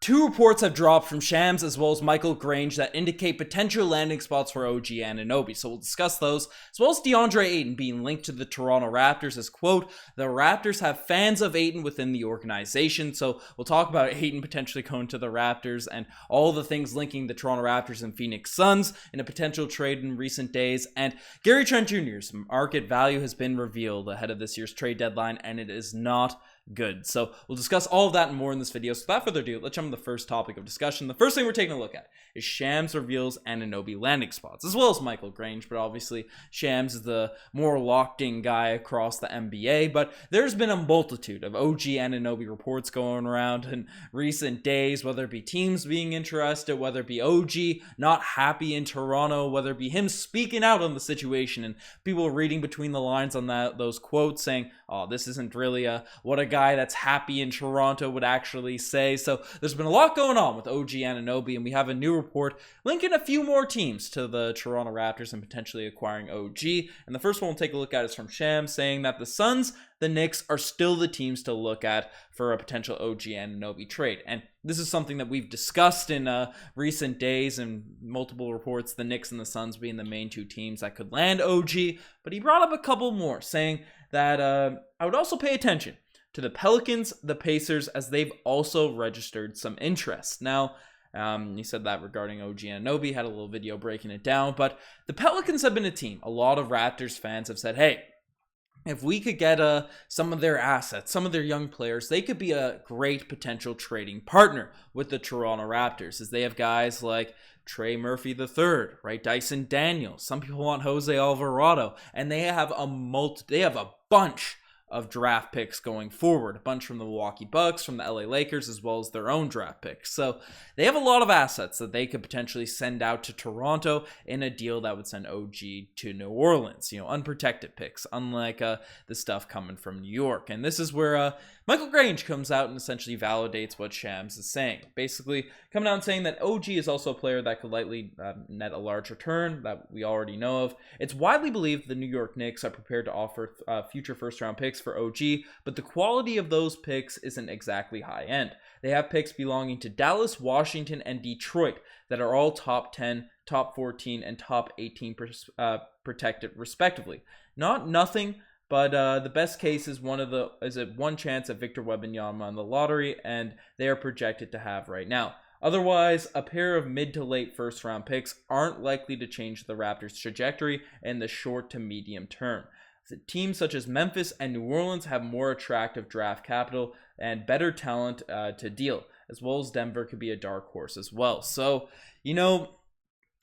Two reports have dropped from Shams as well as Michael Grange that indicate potential landing spots for OG Anunoby. So we'll discuss those, as well as DeAndre Ayton being linked to the Toronto Raptors as, quote, the Raptors have fans of Ayton within the organization. So we'll talk about Ayton potentially going to the Raptors and all the things linking the Toronto Raptors and Phoenix Suns in a potential trade in recent days. And Gary Trent Jr.'s market value has been revealed ahead of this year's trade deadline, and it is not good. So we'll discuss all of that and more in this video. So without further ado, let's jump into the first topic of discussion. The first thing we're taking a look at is Shams reveals Anunoby landing spots, as well as Michael Grange, but obviously Shams is the more locked-in guy across the NBA. But there's been a multitude of OG Anunoby reports going around in recent days, whether it be teams being interested, whether it be OG not happy in Toronto, whether it be him speaking out on the situation and people reading between the lines on those quotes saying, oh, this isn't really what a guy that's happy in Toronto would actually say. So there's been a lot going on with OG Anunoby, and we have a new report linking a few more teams to the Toronto Raptors and potentially acquiring OG. And the first one we'll take a look at is from Shams, saying that the Suns, the Knicks are still the teams to look at for a potential OG Anunoby trade. And this is something that we've discussed in recent days and multiple reports, the Knicks and the Suns being the main two teams that could land OG. But he brought up a couple more, saying that I would also pay attention to the Pelicans, the Pacers, as they've also registered some interest. Now, he said that regarding OG Anunoby, had a little video breaking it down, but the Pelicans have been a team. A lot of Raptors fans have said, hey, if we could get some of their assets, some of their young players, they could be a great potential trading partner with the Toronto Raptors, as they have guys like Trey Murphy III, right? Dyson Daniels. Some people want Jose Alvarado, and they have a bunch of draft picks going forward, a bunch from the Milwaukee Bucks, from the LA Lakers, as well as their own draft picks. So they have a lot of assets that they could potentially send out to Toronto in a deal that would send OG to New Orleans, unprotected picks, unlike the stuff coming from New York. And this is where Michael Grange comes out and essentially validates what Shams is saying. Basically coming out and saying that OG is also a player that could likely net a large return that we already know of. It's widely believed the New York Knicks are prepared to offer future first-round picks for OG, but the quality of those picks isn't exactly high-end. They have picks belonging to Dallas, Washington, and Detroit that are all top 10, top 14, and top 18 protected respectively. Not nothing, but the best case is one chance at Victor Wembanyama on the lottery, and they are projected to have right now. Otherwise, a pair of mid to late first round picks aren't likely to change the Raptors' trajectory in the short to medium term. Teams such as Memphis and New Orleans have more attractive draft capital and better talent to deal, as well as Denver could be a dark horse as well. So,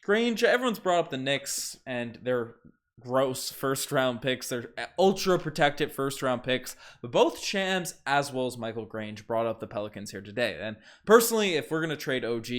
Grange, everyone's brought up the Knicks and their gross first round picks. They're ultra protected first round picks, but both Shams as well as Michael Grange brought up the Pelicans here today. And personally, if we're going to trade OG,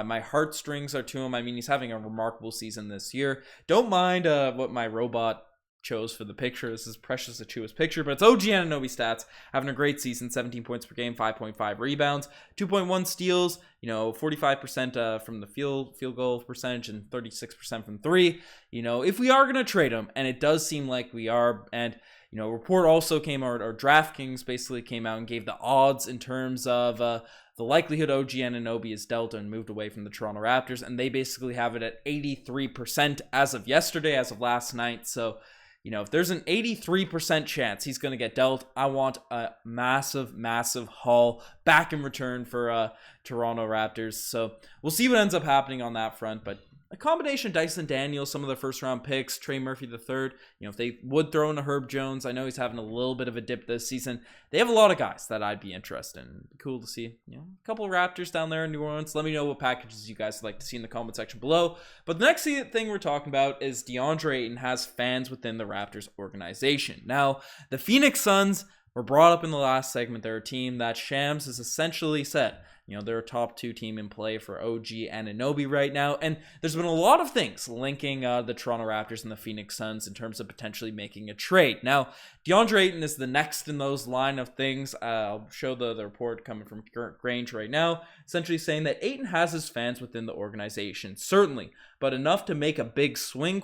my heartstrings are to him. I mean, he's having a remarkable season this year. Don't mind what my robot chose for the picture. This is Precious Achiuwa's picture, but it's OG Anunoby stats. Having a great season, 17 points per game, 5.5 rebounds, 2.1 steals, 45% from the field goal percentage and 36% from three. If we are going to trade him, and it does seem like we are, and a report also came out, or DraftKings basically came out and gave the odds in terms of the likelihood OG Anunoby is dealt and moved away from the Toronto Raptors, and they basically have it at 83% as of yesterday, as of last night. So if there's an 83% chance he's going to get dealt, I want a massive, massive haul back in return for Toronto Raptors. So we'll see what ends up happening on that front. But a combination of Dyson Daniels, some of their first-round picks, Trey Murphy III, if they would throw in a Herb Jones, I know he's having a little bit of a dip this season. They have a lot of guys that I'd be interested in. Cool to see, a couple of Raptors down there in New Orleans. Let me know what packages you guys would like to see in the comment section below. But the next thing we're talking about is DeAndre Ayton has fans within the Raptors organization. Now, the Phoenix Suns were brought up in the last segment. They're a team that Shams has essentially said, they're a top 2 team in play for OG Anunoby right now. And there's been a lot of things linking the Toronto Raptors and the Phoenix Suns in terms of potentially making a trade. Now, DeAndre Ayton is the next in those line of things. I'll show the report coming from Grange right now, essentially saying that Ayton has his fans within the organization, certainly, but enough to make a big swing, ?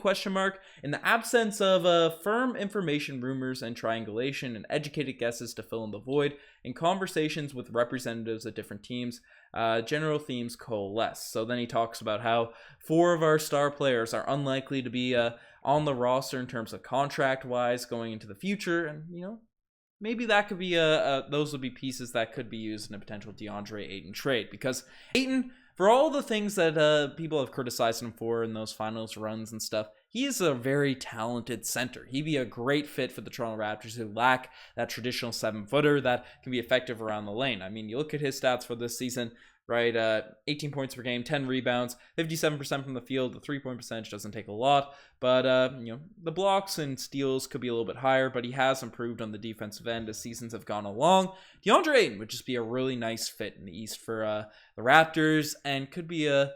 In the absence of firm information, rumors, and triangulation, and educated guesses to fill in the void, in conversations with representatives of different teams, general themes coalesce. So then he talks about how 4 of our star players are unlikely to be on the roster in terms of contract-wise going into the future, and maybe that could be those would be pieces that could be used in a potential DeAndre Ayton trade, because Ayton, for all the things that people have criticized him for in those finals runs and stuff, he is a very talented center. He'd be a great fit for the Toronto Raptors, who lack that traditional 7-footer that can be effective around the lane. I mean, you look at his stats for this season, right? 18 points per game, 10 rebounds, 57% from the field. The 3-point percentage doesn't take a lot, but the blocks and steals could be a little bit higher, but he has improved on the defensive end as seasons have gone along. DeAndre Ayton would just be a really nice fit in the East for the Raptors, and could be a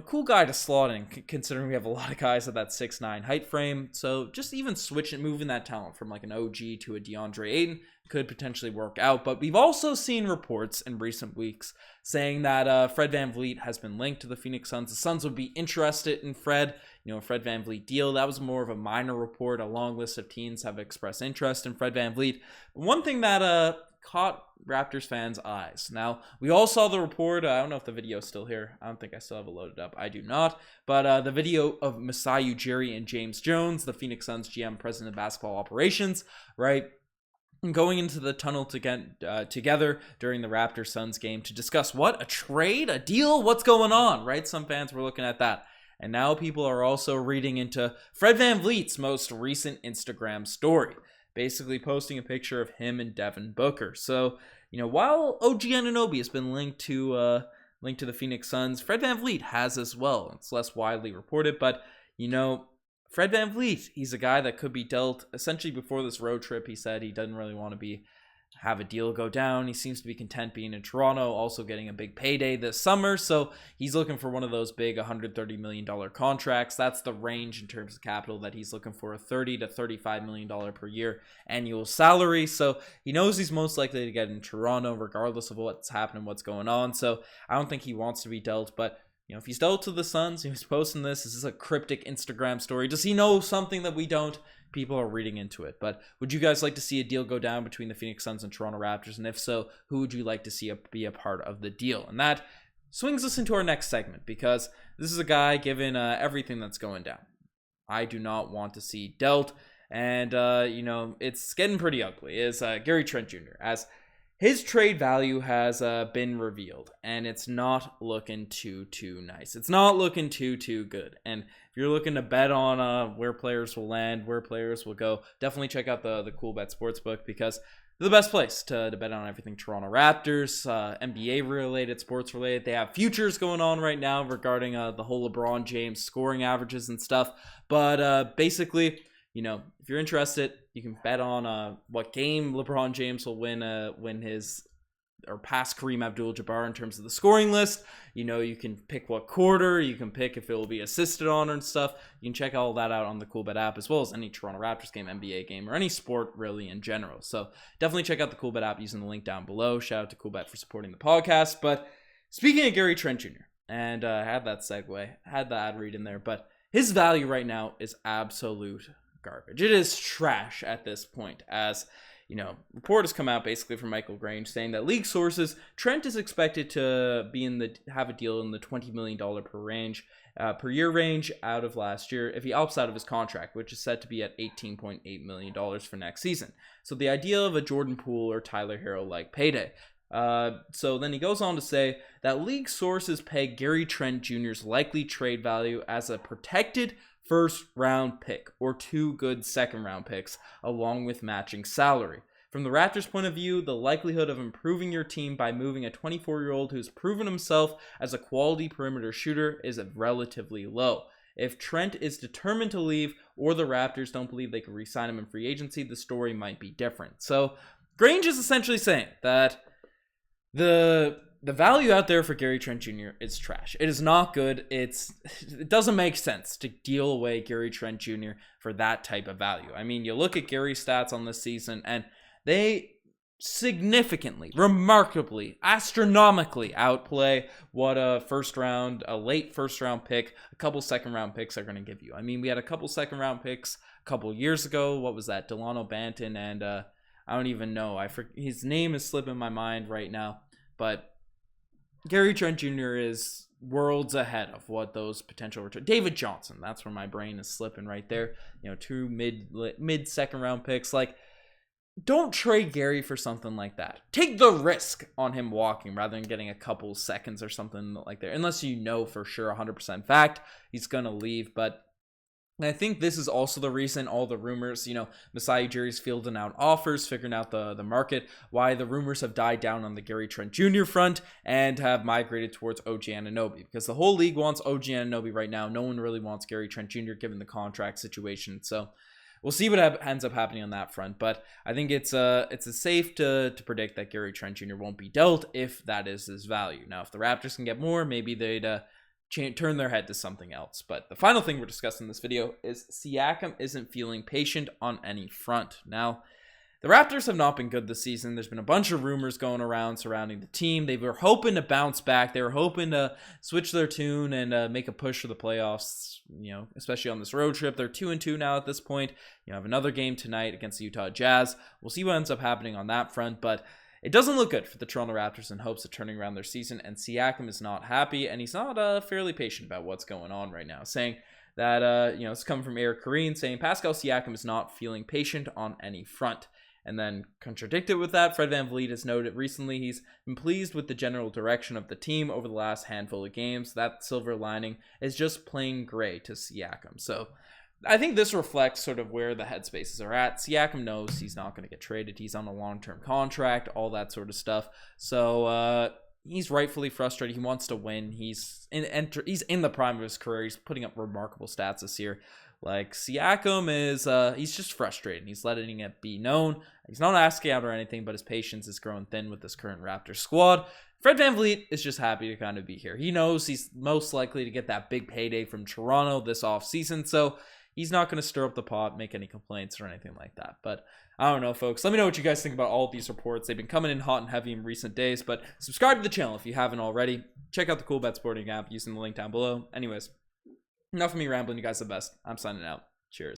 cool guy to slot in, considering we have a lot of guys at that 6'9" height frame. So just even moving that talent from like an OG to a DeAndre Ayton could potentially work out. But we've also seen reports in recent weeks saying that Fred VanVleet has been linked to the Phoenix Suns. The Suns would be interested in Fred. Fred VanVleet deal. That was more of a minor report. A long list of teams have expressed interest in Fred VanVleet. But one thing that caught Raptors fans' eyes. Now, we all saw the report. I don't know if the video is still here. I don't think I still have it loaded up. I do not. But the video of Masai Ujiri and James Jones, the Phoenix Suns GM, president of basketball operations, right, going into the tunnel together during the Raptors-Suns game to discuss what? A trade? A deal? What's going on, right? Some fans were looking at that. And now people are also reading into Fred VanVleet's most recent Instagram story, basically posting a picture of him and Devin Booker. So, while OG Anunoby has been linked to the Phoenix Suns, Fred VanVleet has as well. It's less widely reported, but, Fred VanVleet, he's a guy that could be dealt. Essentially, before this road trip, he said he doesn't really want to have a deal go down. He seems to be content being in Toronto, also getting a big payday this summer. So he's looking for one of those big $130 million contracts. That's the range in terms of capital that he's looking for, a $30 to $35 million per year annual salary. So he knows he's most likely to get in Toronto regardless of what's happening, what's going on. So I don't think he wants to be dealt, but if he's dealt to the Suns, he's posting this. This is a cryptic Instagram story. Does he know something that we don't? People are reading into it. But would you guys like to see a deal go down between the Phoenix Suns and Toronto Raptors? And if so, who would you like to see be a part of the deal? And that swings us into our next segment, because this is a guy, given everything that's going down, I do not want to see dealt. And, it's getting pretty ugly, is Gary Trent Jr., as his trade value has been revealed, and it's not looking too nice. It's not looking too good. And if you're looking to bet on where players will land, where players will go, definitely check out the Cool Bet Sportsbook, because they're the best place to bet on everything Toronto Raptors, NBA related, sports related. They have futures going on right now regarding the whole LeBron James scoring averages and stuff. But basically, if you're interested, you can bet on what game LeBron James will win his or pass Kareem Abdul-Jabbar in terms of the scoring list. You can pick what quarter, you can pick if it will be assisted on and stuff. You can check all that out on the Coolbet app, as well as any Toronto Raptors game, NBA game, or any sport really in general. So definitely check out the Coolbet app using the link down below. Shout out to Coolbet for supporting the podcast. But speaking of Gary Trent Jr., and I had that segue, had the ad read in there, but his value right now is absolute garbage. It is trash at this point, as report has come out basically from Michael Grange saying that league sources, Trent is expected to have a deal in the $20 million per year range out of last year if he opts out of his contract, which is set to be at $18.8 million for next season. So the idea of a Jordan Poole or Tyler Herro like payday. So then he goes on to say that league sources peg Gary Trent Jr.'s likely trade value as a protected first round pick or 2 good second round picks along with matching salary. From the Raptors' point of view, the likelihood of improving your team by moving a 24-year-old who's proven himself as a quality perimeter shooter is relatively low. If Trent is determined to leave, or the Raptors don't believe they can re-sign him in free agency, the story might be different. So Grange is essentially saying that the value out there for Gary Trent Jr. is trash. It is not good. It doesn't make sense to deal away Gary Trent Jr. for that type of value. I mean, you look at Gary's stats on this season, and they significantly, remarkably, astronomically outplay what a late first round pick, a couple second round picks are going to give you. I mean, we had a couple second round picks a couple years ago. What was that? Delano Banton, and I don't even know. His name is slipping my mind right now, but Gary Trent Jr. is worlds ahead of what those potential return. David Johnson, that's where my brain is slipping right there. You know, 2 mid second round picks. Like, don't trade Gary for something like that. Take the risk on him walking rather than getting a couple seconds or something like that. Unless you know for sure 100% fact he's going to leave. But I think this is also the reason all the rumors, you know, Masai Ujiri's fielding out offers, figuring out the market, why the rumors have died down on the Gary Trent Jr. front and have migrated towards OG Anunoby. Because the whole league wants OG Anunoby right now. No one really wants Gary Trent Jr. given the contract situation. So we'll see what ends up happening on that front. But I think it's safe to predict that Gary Trent Jr. won't be dealt if that is his value. Now, if the Raptors can get more, maybe they'd turn their head to something else. But the final thing we're discussing in this video is Siakam isn't feeling patient on any front. Now, the Raptors have not been good this season. There's been a bunch of rumors going around surrounding the team. They were hoping to bounce back. They were hoping to switch their tune and make a push for the playoffs, you know, especially on this road trip. They're 2-2 now at this point. You have another game tonight against the Utah Jazz. We'll see what ends up happening on that front, but it doesn't look good for the Toronto Raptors in hopes of turning around their season, and Siakam is not happy, and he's not fairly patient about what's going on right now, saying that, you know, it's coming from Eric Kareen, saying Pascal Siakam is not feeling patient on any front. And then contradicted with that, Fred VanVleet has noted recently he's been pleased with the general direction of the team over the last handful of games. That silver lining is just plain gray to Siakam. So I think this reflects sort of where the headspaces are at. Siakam knows he's not going to get traded. He's on a long-term contract, all that sort of stuff. So he's rightfully frustrated. He wants to win. He's in the prime of his career. He's putting up remarkable stats this year. Like, Siakam is, he's just frustrated. He's letting it be known. He's not asking out or anything, but his patience is growing thin with this current Raptors squad. Fred VanVleet is just happy to kind of be here. He knows he's most likely to get that big payday from Toronto this offseason, so he's not going to stir up the pot, make any complaints or anything like that. But I don't know, folks. Let me know what you guys think about all of these reports. They've been coming in hot and heavy in recent days, but subscribe to the channel if you haven't already. Check out the Cool Bet Sporting app using the link down below. Anyways, enough of me rambling. You guys are the best. I'm signing out. Cheers.